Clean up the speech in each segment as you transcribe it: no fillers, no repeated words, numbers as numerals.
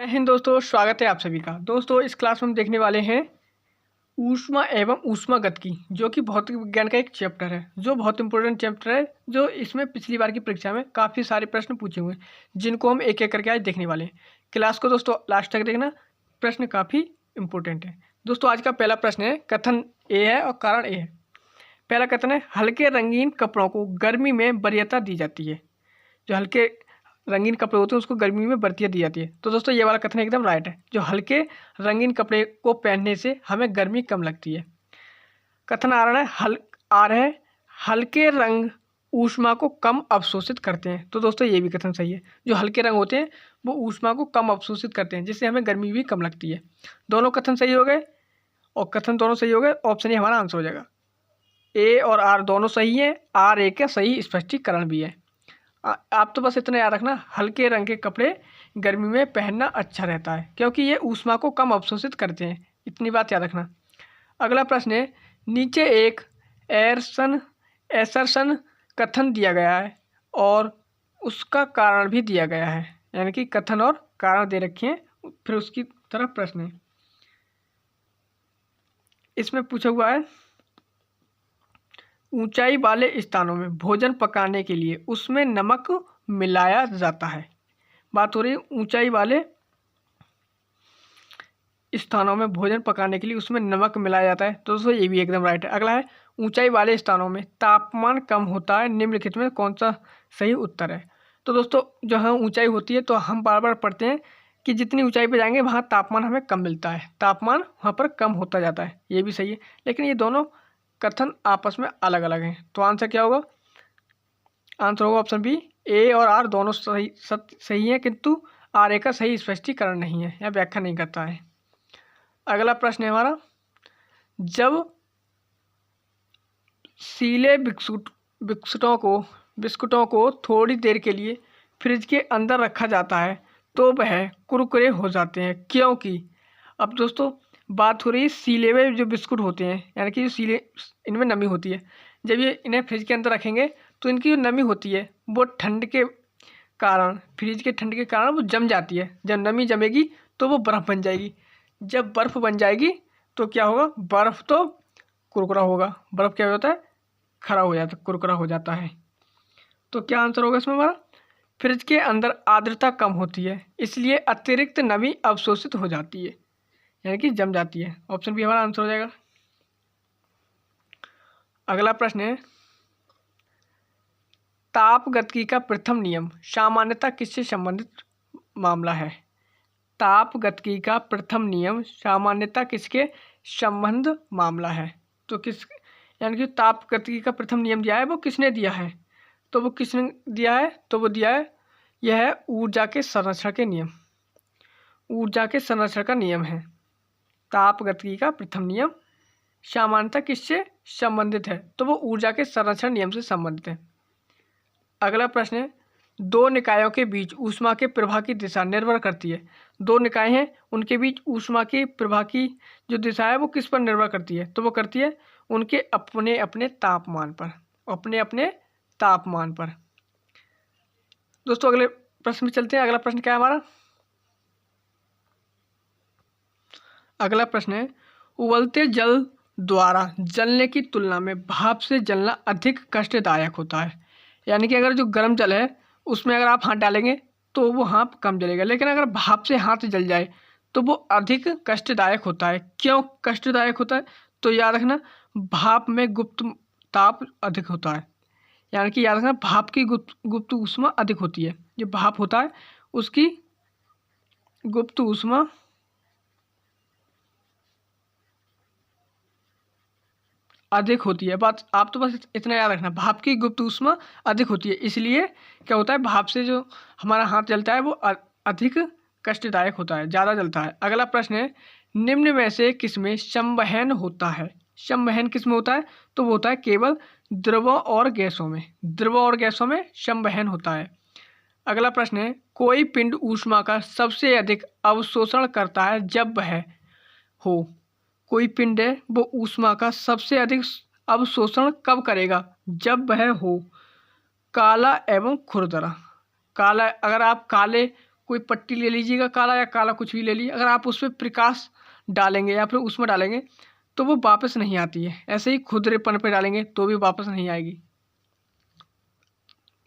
जय हिंद दोस्तों, स्वागत है आप सभी का। दोस्तों इस क्लास में हम देखने वाले हैं ऊष्मा एवं ऊष्मागतिकी, जो कि भौतिक विज्ञान का एक चैप्टर है, जो बहुत इंपॉर्टेंट चैप्टर है। जो इसमें पिछली बार की परीक्षा में काफ़ी सारे प्रश्न पूछे हुए हैं, जिनको हम एक एक करके आज देखने वाले हैं। क्लास को दोस्तों लास्ट तक देखना, प्रश्न काफ़ी इंपॉर्टेंट है। दोस्तों आज का पहला प्रश्न है, कथन ए है और कारण ए है। पहला कथन है, हल्के रंगीन कपड़ों को गर्मी में वरीयता दी जाती है। जो हल्के रंगीन कपड़े होते हैं उसको गर्मी में वरीयता दी जाती है। तो दोस्तों ये वाला कथन एकदम राइट है। जो हल्के रंगीन कपड़े को पहनने से हमें गर्मी कम लगती है। कथन आ रहा है हल्के रंग ऊष्मा को कम अवशोषित करते हैं। तो दोस्तों ये भी कथन सही है। जो हल्के रंग होते हैं वो ऊष्मा को कम अवशोषित करते हैं, जिससे हमें गर्मी भी कम लगती है। दोनों कथन सही हो गए, और कथन दोनों सही हो गए। ऑप्शन ए हमारा आंसर हो जाएगा। ए और आर दोनों सही है। आर ए का सही स्पष्टीकरण भी है। आप तो बस इतना याद रखना, हल्के रंग के कपड़े गर्मी में पहनना अच्छा रहता है, क्योंकि ये ऊष्मा को कम अवशोषित करते हैं। इतनी बात याद रखना। अगला प्रश्न है, नीचे एक एसर्शन कथन दिया गया है और उसका कारण भी दिया गया है। यानी कि कथन और कारण दे रखे हैं, फिर उसकी तरफ प्रश्न है। इसमें पूछा हुआ है, ऊंचाई वाले स्थानों में भोजन पकाने के लिए उसमें नमक मिलाया जाता है। बात हो रही है ऊंचाई वाले स्थानों में भोजन पकाने के लिए उसमें नमक मिलाया जाता है। तो दोस्तों ये भी एकदम राइट है। अगला है, ऊंचाई वाले स्थानों में तापमान कम होता है, निम्नलिखित में कौन सा सही उत्तर है। तो दोस्तों जहाँ ऊंचाई होती है तो हम बार बार पढ़ते हैं कि जितनी ऊंचाई पर जाएंगे वहाँ तापमान हमें कम मिलता है, तापमान वहाँ पर कम होता जाता है। ये भी सही है, लेकिन ये दोनों कथन आपस में अलग अलग हैं। तो आंसर क्या होगा? आंसर होगा ऑप्शन बी। ए और आर दोनों सही हैं, किंतु आर ए का सही स्पष्टीकरण नहीं है या व्याख्या नहीं करता है। अगला प्रश्न है हमारा, जब सीले बिस्कुटों को थोड़ी देर के लिए फ्रिज के अंदर रखा जाता है तो वह कुरकुरे हो जाते हैं, क्योंकि अब दोस्तों बात हो रही है सीले हुए जो बिस्कुट होते हैं, यानी कि जो सीले, इनमें नमी होती है। जब ये इन्हें फ्रिज के अंदर रखेंगे तो इनकी जो नमी होती है वो ठंड के कारण, फ्रिज के ठंड के कारण वो जम जाती है। जब नमी जमेगी तो वो बर्फ़ बन जाएगी। जब बर्फ़ बन जाएगी तो क्या होगा? बर्फ़ तो कुरकुरा होगा। बर्फ़ क्या होता है? खरा हो जाता, कुरकुरा हो जाता है। तो क्या आंसर होगा इसमें हमारा? फ्रिज के अंदर आर्द्रता कम होती है, इसलिए अतिरिक्त नमी अवशोषित हो जाती है, यानी कि जम जाती है। ऑप्शन बी हमारा आंसर हो जाएगा। अगला प्रश्न है, तापगतिकी का प्रथम नियम सामान्यतः किससे संबंधित मामला है? तापगतिकी का प्रथम नियम सामान्यतः किसके संबंध मामला है? तो किस, यानी कि तापगतिकी का प्रथम नियम दिया है वो किसने दिया है? तो वो किसने दिया है? तो वो दिया है, यह है ऊर्जा के संरक्षण के नियम। ऊर्जा के संरक्षण का नियम है। तापगतिकी का प्रथम नियम सामान्यतः किससे संबंधित है? तो वो ऊर्जा के संरक्षण नियम से संबंधित है। अगला प्रश्न है, दो निकायों के बीच ऊष्मा के प्रवाह की दिशा निर्भर करती है। दो निकाय हैं, उनके बीच ऊष्मा के प्रवाह की जो दिशा है वो किस पर निर्भर करती है? तो वो करती है उनके अपने अपने तापमान पर, अपने अपने तापमान पर। दोस्तों अगले प्रश्न में चलते हैं। अगला प्रश्न क्या है हमारा? अगला प्रश्न है, उबलते जल द्वारा जलने की तुलना में भाप से जलना अधिक कष्टदायक होता है। यानी कि अगर जो गर्म जल है उसमें अगर आप हाथ डालेंगे तो वो हाथ कम जलेगा, लेकिन अगर भाप से हाथ जल जाए तो वो अधिक कष्टदायक होता है। क्यों कष्टदायक होता है? तो याद रखना, भाप में गुप्त ताप अधिक होता है। यानी कि याद रखना, भाप की गुप्त ऊष्मा अधिक होती है। जो भाप होता है उसकी गुप्त ऊष्मा अधिक होती है। बात आप तो बस इतना याद रखना, भाप की गुप्त ऊष्मा अधिक होती है, इसलिए क्या होता है, भाप से जो हमारा हाथ जलता है वो अधिक कष्टदायक होता है, ज़्यादा जलता है। अगला प्रश्न है, निम्न में से किसमें संवहन होता है? संवहन किसमें होता है? तो वो होता है केवल द्रवों और गैसों में। द्रवों और गैसों में संवहन होता है। अगला प्रश्न है, कोई पिंड ऊष्मा का सबसे अधिक अवशोषण करता है जब वह हो। कोई पिंड है वो ऊष्मा का सबसे अधिक अवशोषण कब करेगा? जब वह हो काला एवं खुरदरा। काला, अगर आप काले कोई पट्टी ले लीजिएगा काला, या काला कुछ भी ले लीजिए, अगर आप उस पर प्रकाश डालेंगे या फिर उसमें डालेंगे तो वो वापस नहीं आती है। ऐसे ही खुरदरेपन पे डालेंगे तो भी वापस नहीं आएगी।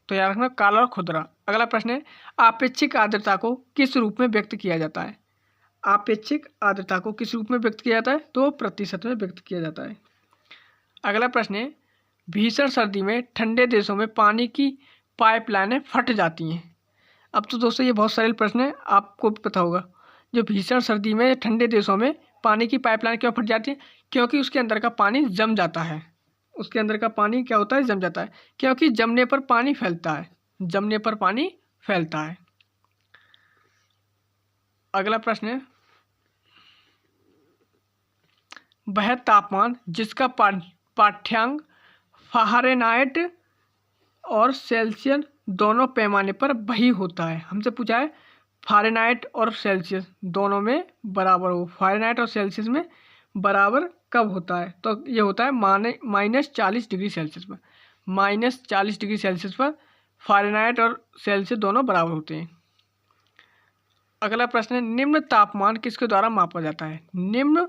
तो याद रखना काला और खुरदरा। अगला प्रश्न है, आपेक्षिक आर्द्रता को किस रूप में व्यक्त किया जाता है? आपेक्षिक आर्द्रता को किस रूप में व्यक्त किया जाता है? तो प्रतिशत में व्यक्त किया जाता है। अगला प्रश्न है, भीषण सर्दी में ठंडे देशों में पानी की पाइपलाइनें फट जाती हैं। अब तो दोस्तों ये बहुत सरल प्रश्न है, आपको भी पता होगा। जो भीषण सर्दी में ठंडे देशों में पानी की पाइपलाइन क्यों फट जाती है? क्योंकि उसके अंदर का पानी जम जाता है। उसके अंदर का पानी क्या होता है? जम जाता है। क्योंकि जमने पर पानी फैलता है, जमने पर पानी फैलता है। अगला प्रश्न है, वह तापमान जिसका पाठ्यांक फ़ारेनहाइट और सेल्सियस दोनों पैमाने पर वही होता है। हमसे पूछा है फ़ारेनहाइट और सेल्सियस दोनों में बराबर हो। फ़ारेनहाइट और सेल्सियस में बराबर कब होता है? तो ये होता है -40 डिग्री सेल्सियस पर। -40 डिग्री सेल्सियस पर फ़ारेनहाइट और सेल्सियस दोनों बराबर होते हैं। अगला प्रश्न है, निम्न तापमान किसके द्वारा मापा जाता है? निम्न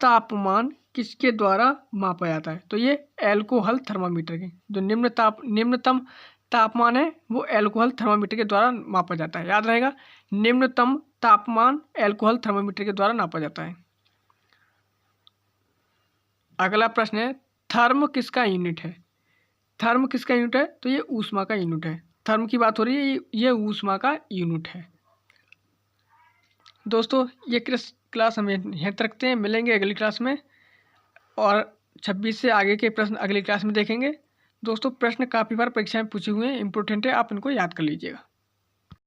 तापमान किसके द्वारा मापा जाता है? तो ये एल्कोहल थर्मामीटर के जो निम्नतम तापमान है वो एल्कोहल थर्मामीटर के द्वारा मापा जाता है। याद रहेगा, निम्नतम तापमान एल्कोहल थर्मामीटर के द्वारा नापा जाता है। अगला प्रश्न है, थर्म किसका यूनिट है? थर्म किसका यूनिट है? तो ये ऊष्मा का यूनिट है। थर्म की बात हो रही है, ये ऊष्मा का यूनिट है। दोस्तों ये क्लास हम यहीं तक रखते हैं, मिलेंगे अगली क्लास में और 26 से आगे के प्रश्न अगली क्लास में देखेंगे। दोस्तों प्रश्न काफ़ी बार परीक्षा में पूछे हुए हैं, इंपॉर्टेंट है, आप इनको याद कर लीजिएगा।